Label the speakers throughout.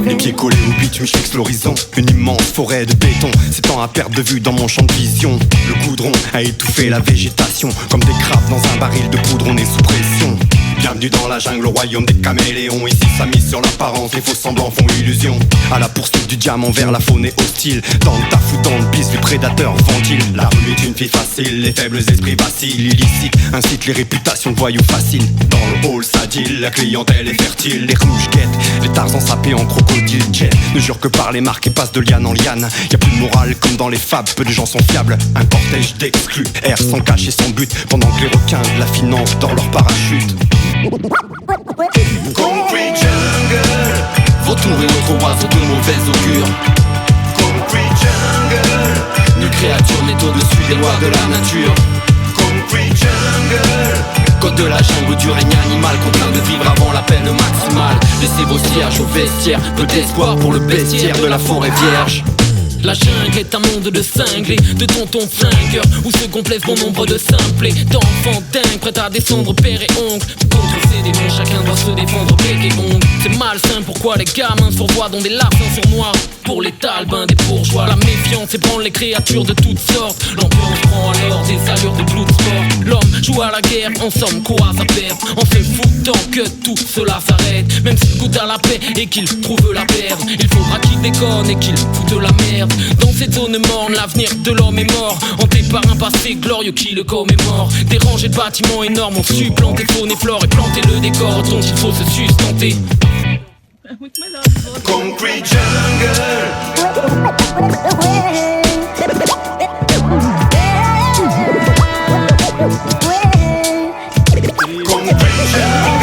Speaker 1: Les pieds collés au bitume, je fixe l'horizon. Une immense forêt de béton s'étend à perte de vue dans mon champ de vision. Le goudron a étouffé la végétation. Comme des crabes dans un baril de poudre, on est sous pression. Bienvenue dans la jungle, au royaume des caméléons. Ici ça mise sur l'apparence, les faux semblants font illusion. À la poursuite du diamant vers la faune est hostile. Dans le taf ou dans le bis, les prédateurs ventilent. La rue est une fille facile, les faibles esprits vacillent. Illicite incite les réputations de voyous faciles. Dans le hall ça deal, la clientèle est fertile. Les rouges guettent, les tarzans sapés en crocodile. Jet ne jure que par les marques et passe de liane en liane. Y'a plus de morale comme dans les fables, peu de gens sont fiables. Un cortège d'exclus, erre sans cache et sans but. Pendant que les requins de la finance dans leur parachute.
Speaker 2: Concrete jungle,
Speaker 3: vautours et autres oiseaux de mauvais augure.
Speaker 2: concrete jungle,
Speaker 3: Nulle créature n'est au-dessus des lois de la nature.
Speaker 2: concrete jungle,
Speaker 3: Code de la jungle du règne animal, contraint de vivre avant la peine maximale. Laissez vos sièges au vestiaire, peu d'espoir pour le bestiaire de la forêt vierge.
Speaker 4: La jungle est un monde de cinglés, de tontons flingueurs, où se complaisent bon nombre de simplés, d'enfants dingues, prêts à descendre père et oncle. Contre ces démons, chacun doit se défendre bec et ongle. C'est malsain, pourquoi les gamins se revoient dans des larcins sournois? Pour les talbins, des bourgeois, la méfiance ébranle les créatures de toutes sortes. L'ambiance prend alors des allures de Bloodsport. L'homme joue à la guerre, en somme quoi à perdre, en se foutant que tout cela s'arrête. Même s'il goûte à la paix et qu'il trouve la perdre, il faudra qu'il déconne et qu'il foute la merde. Dans cette zone morne, l'avenir de l'homme est mort, hanté par un passé glorieux qui le commémore. Des rangées de bâtiments énormes ont su planter faune et flore et planter le décor dont il faut se sustenter.
Speaker 2: concrete jungle, concrete jungle.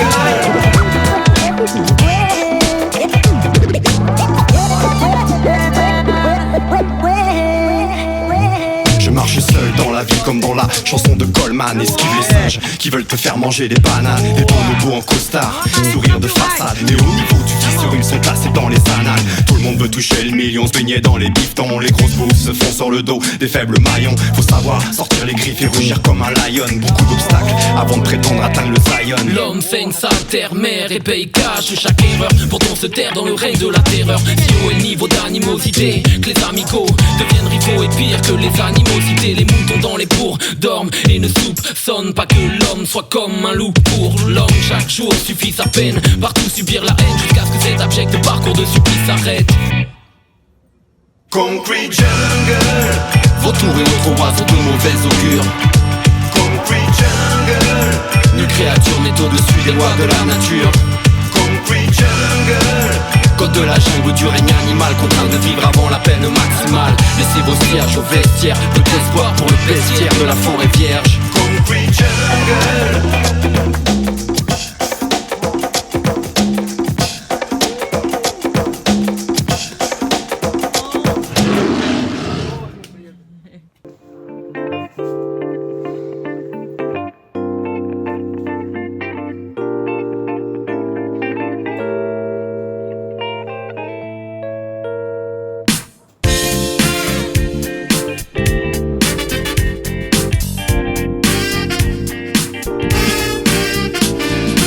Speaker 1: Je marche seul dans la ville comme dans la chanson de Coleman. Esquive les singes qui veulent te faire manger des bananes. Et ton logo en costard, sourire de façade. Et au niveau du fils sont placés dans les annales. Tout le monde veut toucher le million, se baigner dans les bifetons. Les grosses bouffes se font sur le dos des faibles maillons. Faut savoir sortir les griffes et rugir comme un lion. Beaucoup d'obstacles avant de prétendre atteindre le Zion.
Speaker 4: L'homme fait une sale terre-mère et paye cash chaque erreur. Pourtant se taire dans le règne de la terreur. Si haut est le niveau d'animosité que les amicaux deviennent rivaux et pire que les animosités. Les moutons dans les bourgs dorment et ne soupçonnent pas que l'homme soit comme un loup. Pour l'homme chaque jour suffit sa peine. Partout subir la haine jusqu'à ce que cet abject parcours de supplice s'arrête.
Speaker 2: Concrete jungle,
Speaker 3: Vautours et autres oiseaux de mauvais augure.
Speaker 2: concrete jungle,
Speaker 3: Nulle créature n'est au-dessus des lois de la nature.
Speaker 2: concrete jungle,
Speaker 3: Code de la jungle du règne animal, contraint de vivre avant la peine maximale. Laissez vos cierges au vestiaire, peu d'espoir pour le bestiaire de la forêt vierge.
Speaker 2: concrete jungle.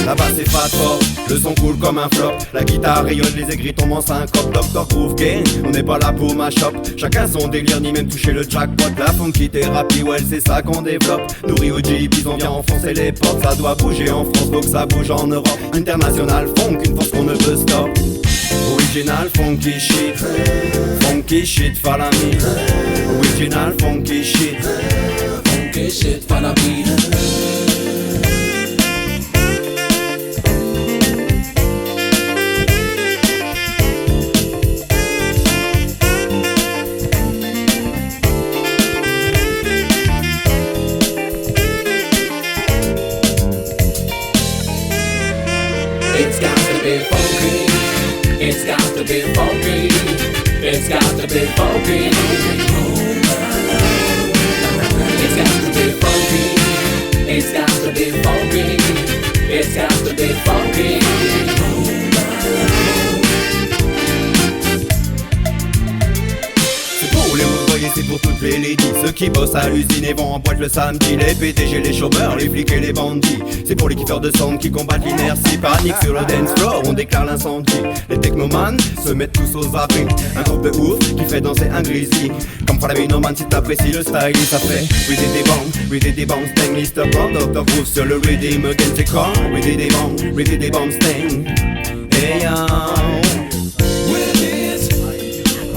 Speaker 1: Là-bas c'est fat fort, le son coule comme un flop. La guitare rayonne, les aigris tombent en syncope. Dr Groove Gang, on n'est pas là pour ma shop. Chacun son délire, ni même toucher le jackpot. La funky thérapie, ouais c'est ça qu'on développe. Nourri au jeepies, on vient enfoncer les portes. Ça doit bouger en France, faut que ça bouge en Europe. International funk, une force qu'on ne peut stop. Original funky shit, follow me. Original funky shit,
Speaker 3: follow me.
Speaker 5: It's got to be funky. It's got to be funky. It's got to be funky. It's got to be funky. It's got to be funky. It's got to be funky.
Speaker 1: c'est beau les ouvriers, c'est beau pour toutes les ladies. Ceux qui bossent à l'usine et vont en boîte le samedi. Les PDG, les chômeurs, les flics et les bandits. C'est pour les kiffeurs de sound qui combattent l'inertie. Panique sur le dance floor, on déclare l'incendie. Les technomanes se mettent tous aux abris. Un groupe de ouf qui fait danser un grizzly. Comme pour la Minoman si t'apprécies le style, ça fait we did des bombs, sting, Mr. Brown, Dr. Groove sur le rhythm again, c'est con. We did des bombs, sting. Hey yo.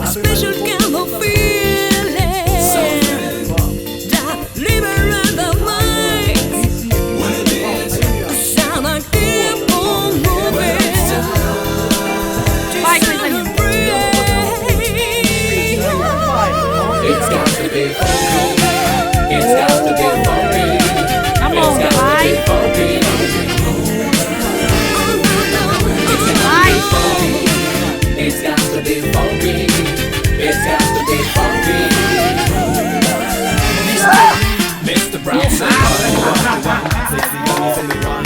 Speaker 6: A special kind of feeling that liberates the mind. A sound that keep on moving.
Speaker 5: It's got to be funky. It's got to be funky.
Speaker 7: Come
Speaker 5: It's
Speaker 7: on,
Speaker 5: got to be
Speaker 7: Mike.
Speaker 5: funky. It's got to be funky. It's got to be funky. Mr. Brown said,
Speaker 1: Sexy gummies in the wine.